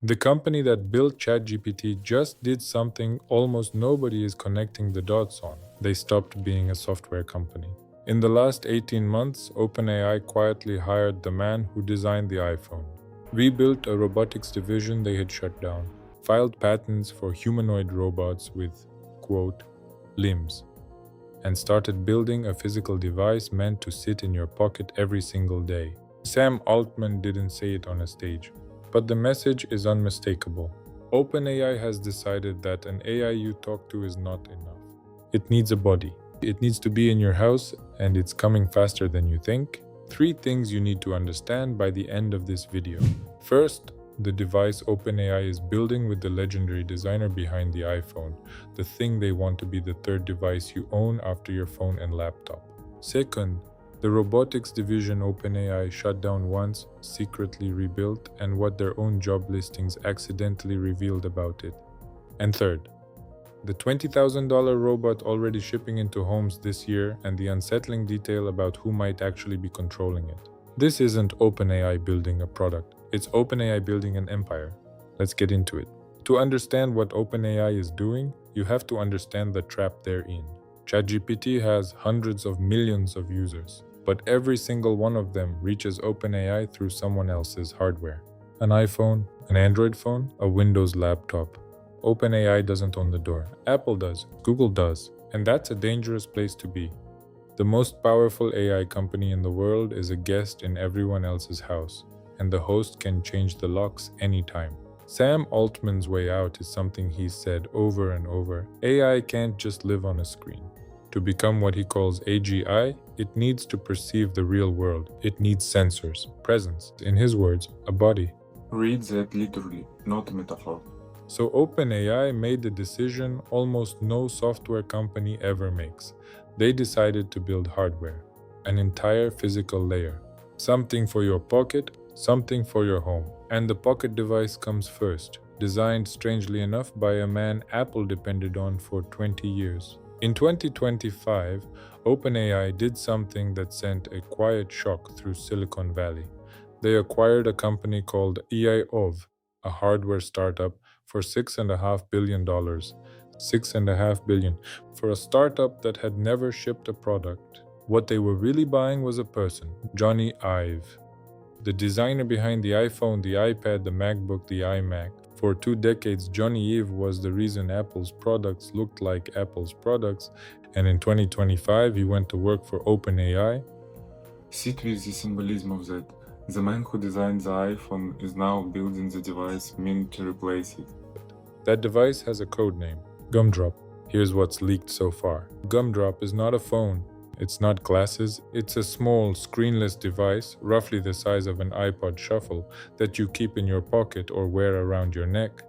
The company that built ChatGPT just did something almost nobody is connecting the dots on. They stopped being a software company. In the last 18 months, OpenAI quietly hired the man who designed the iPhone, rebuilt a robotics division they had shut down, filed patents for humanoid robots with, quote, limbs, and started building a physical device meant to sit in your pocket every single day. Sam Altman didn't say it on a stage, but the message is unmistakable. OpenAI has decided that an AI you talk to is not enough. It needs a body. It needs to be in your house, and it's coming faster than you think. 3 things you need to understand by the end of this video. First, the device OpenAI is building with the legendary designer behind the iPhone, the thing they want to be the third device you own after your phone and laptop. Second, the robotics division OpenAI shut down once, secretly rebuilt, and what their own job listings accidentally revealed about it. And third, the $20,000 robot already shipping into homes this year and the unsettling detail about who might actually be controlling it. This isn't OpenAI building a product, it's OpenAI building an empire. Let's get into it. To understand what OpenAI is doing, you have to understand the trap they're in. ChatGPT has hundreds of millions of users, but every single one of them reaches OpenAI through someone else's hardware. An iPhone, an Android phone, a Windows laptop. OpenAI doesn't own the door. Apple does, Google does, and that's a dangerous place to be. The most powerful AI company in the world is a guest in everyone else's house, and the host can change the locks anytime. Sam Altman's way out is something he's said over and over. AI can't just live on a screen. To become what he calls AGI, it needs to perceive the real world. It needs sensors, presence, in his words, a body. Read that literally, not a metaphor. So OpenAI made the decision almost no software company ever makes. They decided to build hardware, an entire physical layer. Something for your pocket, something for your home. And the pocket device comes first, designed strangely enough by a man Apple depended on for 20 years. In 2025, OpenAI did something that sent a quiet shock through Silicon Valley. They acquired a company called Ive, a hardware startup, for $6.5 billion. $6.5 billion for a startup that had never shipped a product. What they were really buying was a person, Jony Ive, the designer behind the iPhone, the iPad, the MacBook, the iMac. For 2 decades, Jony Ive was the reason Apple's products looked like Apple's products, and in 2025 he went to work for OpenAI. Sit with the symbolism of that. The man who designed the iPhone is now building the device meant to replace it. That device has a code name, Gumdrop. Here's what's leaked so far. Gumdrop is not a phone. It's not glasses. It's a small, screenless device, roughly the size of an iPod Shuffle, that you keep in your pocket or wear around your neck.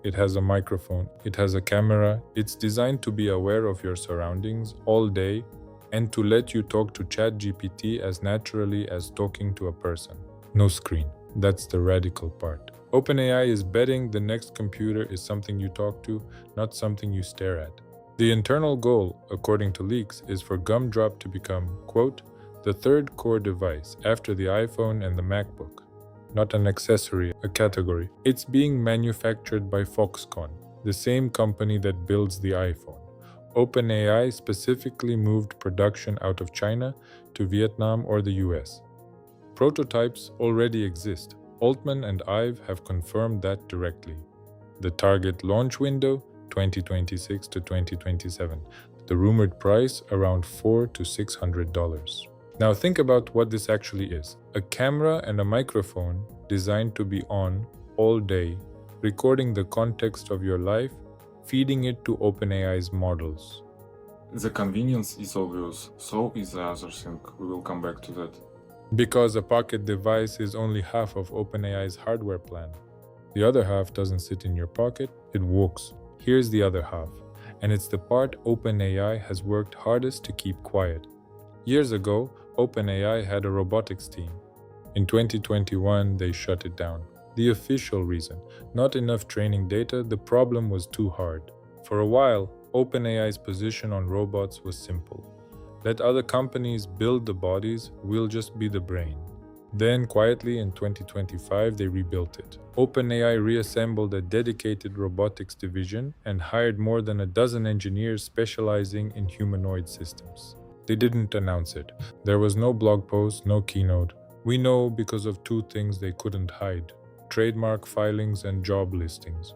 It has a microphone. It has a camera. It's designed to be aware of your surroundings all day and to let you talk to ChatGPT as naturally as talking to a person. No screen. That's the radical part. OpenAI is betting the next computer is something you talk to, not something you stare at. The internal goal, according to leaks, is for Gumdrop to become, quote, the third core device after the iPhone and the MacBook. Not an accessory, a category. It's being manufactured by Foxconn, the same company that builds the iPhone. OpenAI specifically moved production out of China to Vietnam or the US. Prototypes already exist. Altman and Ive have confirmed that directly. The target launch window, 2026 to 2027. The rumored price, around $400 to $600. Now think about what this actually is. A camera and a microphone designed to be on all day, recording the context of your life, feeding it to OpenAI's models. The convenience is obvious, so is the other thing. We will come back to that. Because a pocket device is only half of OpenAI's hardware plan. The other half doesn't sit in your pocket, it walks. Here's the other half, and it's the part OpenAI has worked hardest to keep quiet. Years ago, OpenAI had a robotics team. In 2021, they shut it down. The official reason, not enough training data, the problem was too hard. For a while, OpenAI's position on robots was simple. Let other companies build the bodies, we'll just be the brain. Then, quietly in 2025, they rebuilt it. OpenAI reassembled a dedicated robotics division and hired more than a dozen engineers specializing in humanoid systems. They didn't announce it. There was no blog post, no keynote. We know because of two things they couldn't hide: trademark filings and job listings.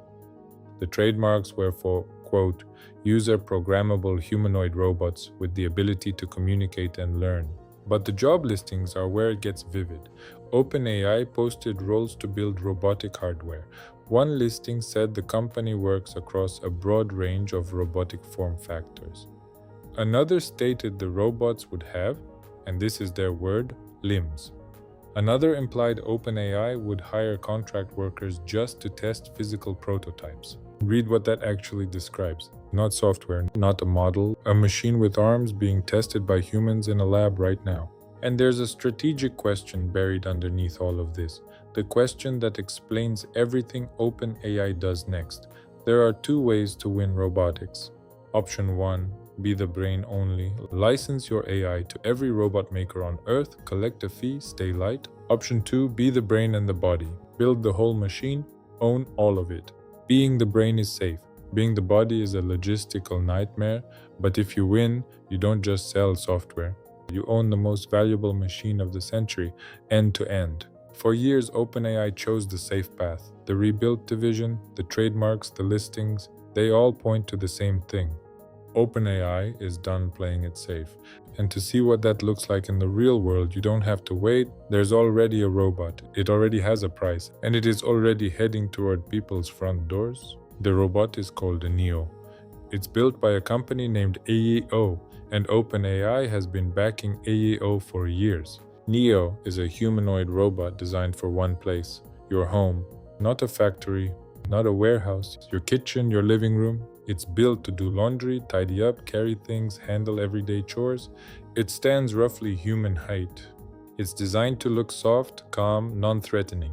The trademarks were for, quote, user programmable humanoid robots with the ability to communicate and learn. But the job listings are where it gets vivid. OpenAI posted roles to build robotic hardware. One listing said the company works across a broad range of robotic form factors. Another stated the robots would have, and this is their word, limbs. Another implied OpenAI would hire contract workers just to test physical prototypes. Read what that actually describes. Not software, not a model, a machine with arms being tested by humans in a lab right now. And there's a strategic question buried underneath all of this. The question that explains everything OpenAI does next. There are two ways to win robotics. Option 1. Be the brain only. License your AI to every robot maker on Earth, collect a fee, stay light. Option 2. Be the brain and the body. Build the whole machine, own all of it. Being the brain is safe. Being the body is a logistical nightmare, but if you win, you don't just sell software. You own the most valuable machine of the century, end to end. For years, OpenAI chose the safe path. The rebuilt division, the trademarks, the listings, they all point to the same thing. OpenAI is done playing it safe. And to see what that looks like in the real world, you don't have to wait. There's already a robot. It already has a price, and it is already heading toward people's front doors. The robot is called a Neo. It's built by a company named AEO, and OpenAI has been backing AEO for years. Neo is a humanoid robot designed for one place, your home. Not a factory, not a warehouse, your kitchen, your living room. It's built to do laundry, tidy up, carry things, handle everyday chores. It stands roughly human height. It's designed to look soft, calm, non-threatening.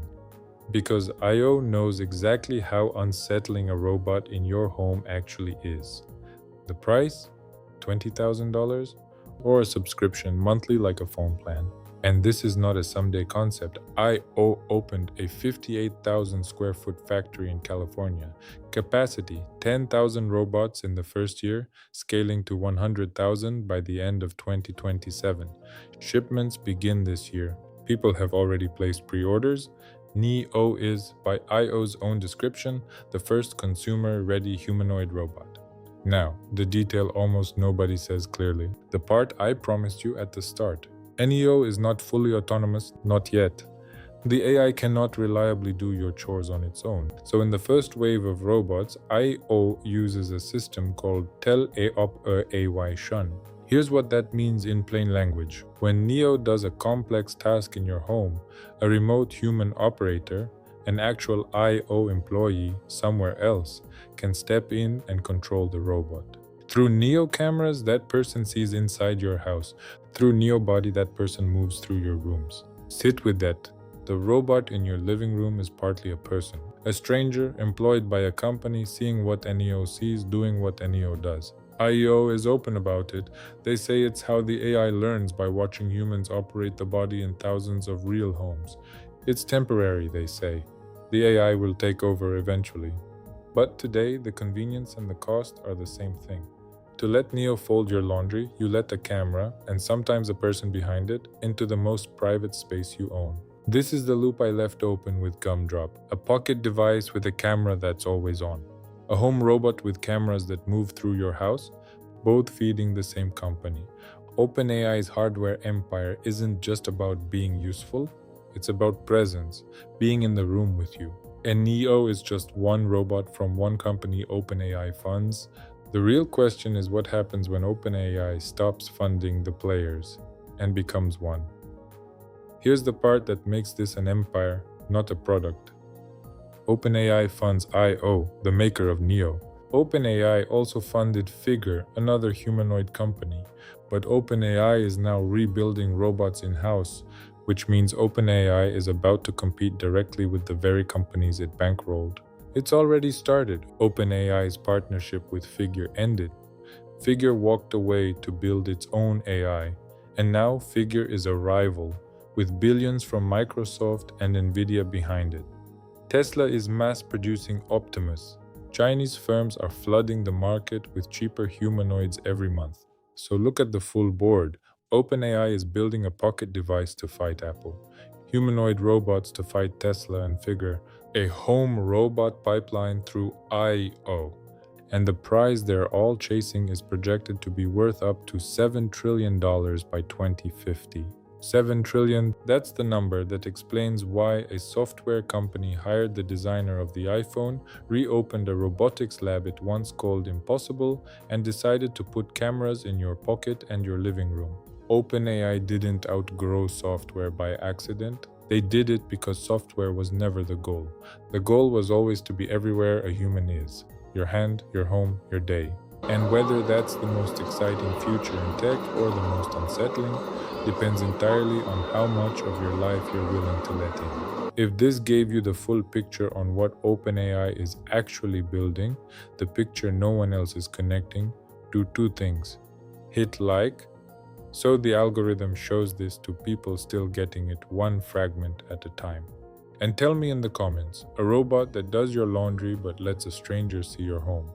Because IO knows exactly how unsettling a robot in your home actually is. The price? $20,000? Or a subscription monthly like a phone plan. And this is not a someday concept. IO opened a 58,000 square foot factory in California. Capacity, 10,000 robots in the first year, scaling to 100,000 by the end of 2027. Shipments begin this year. People have already placed pre-orders. Neo is, by IO's own description, the first consumer-ready humanoid robot. Now, the detail almost nobody says clearly. The part I promised you at the start. Neo is not fully autonomous, not yet. The AI cannot reliably do your chores on its own. So in the first wave of robots, IO uses a system called Tel Eop AY Shun. Here's what that means in plain language. When Neo does a complex task in your home, a remote human operator, an actual IO employee somewhere else, can step in and control the robot. Through Neo cameras, that person sees inside your house. Through Neo body, that person moves through your rooms. Sit with that. The robot in your living room is partly a person. A stranger employed by a company seeing what Neo sees, doing what Neo does. IEO is open about it. They say it's how the AI learns by watching humans operate the body in thousands of real homes. It's temporary, they say. The AI will take over eventually. But today, the convenience and the cost are the same thing. To let Neo fold your laundry, you let a camera, and sometimes a person behind it, into the most private space you own. This is the loop I left open with Gumdrop, a pocket device with a camera that's always on. A home robot with cameras that move through your house, both feeding the same company. OpenAI's hardware empire isn't just about being useful, it's about presence, being in the room with you. And Neo is just one robot from one company OpenAI funds. The real question is what happens when OpenAI stops funding the players and becomes one. Here's the part that makes this an empire, not a product. OpenAI funds IO, the maker of Neo. OpenAI also funded Figure, another humanoid company. But OpenAI is now rebuilding robots in-house, which means OpenAI is about to compete directly with the very companies it bankrolled. It's already started. OpenAI's partnership with Figure ended. Figure walked away to build its own AI, and now Figure is a rival. with billions from Microsoft and Nvidia behind it. Tesla is mass-producing Optimus. Chinese firms are flooding the market with cheaper humanoids every month. So look at the full board. OpenAI is building a pocket device to fight Apple, humanoid robots to fight Tesla, and figure a home robot pipeline through I/O. And the prize they're all chasing is projected to be worth up to $7 trillion by 2050. 7 trillion, that's the number that explains why a software company hired the designer of the iPhone, reopened a robotics lab it once called impossible, and decided to put cameras in your pocket and your living room. OpenAI didn't outgrow software by accident. They did it because software was never the goal. The goal was always to be everywhere a human is. Your hand, your home, your day. And whether that's the most exciting future in tech or the most unsettling depends entirely on how much of your life you're willing to let in. If this gave you the full picture on what OpenAI is actually building, the picture no one else is connecting, do two things. Hit like, so the algorithm shows this to people still getting it one fragment at a time. And tell me in the comments, a robot that does your laundry but lets a stranger see your home.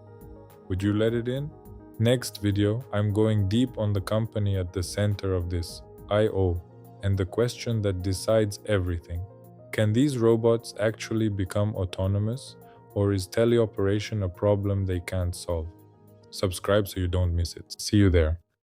Would you let it in? Next video, I'm going deep on the company at the center of this, I/O, and the question that decides everything. Can these robots actually become autonomous, or is teleoperation a problem they can't solve? Subscribe so you don't miss it. See you there.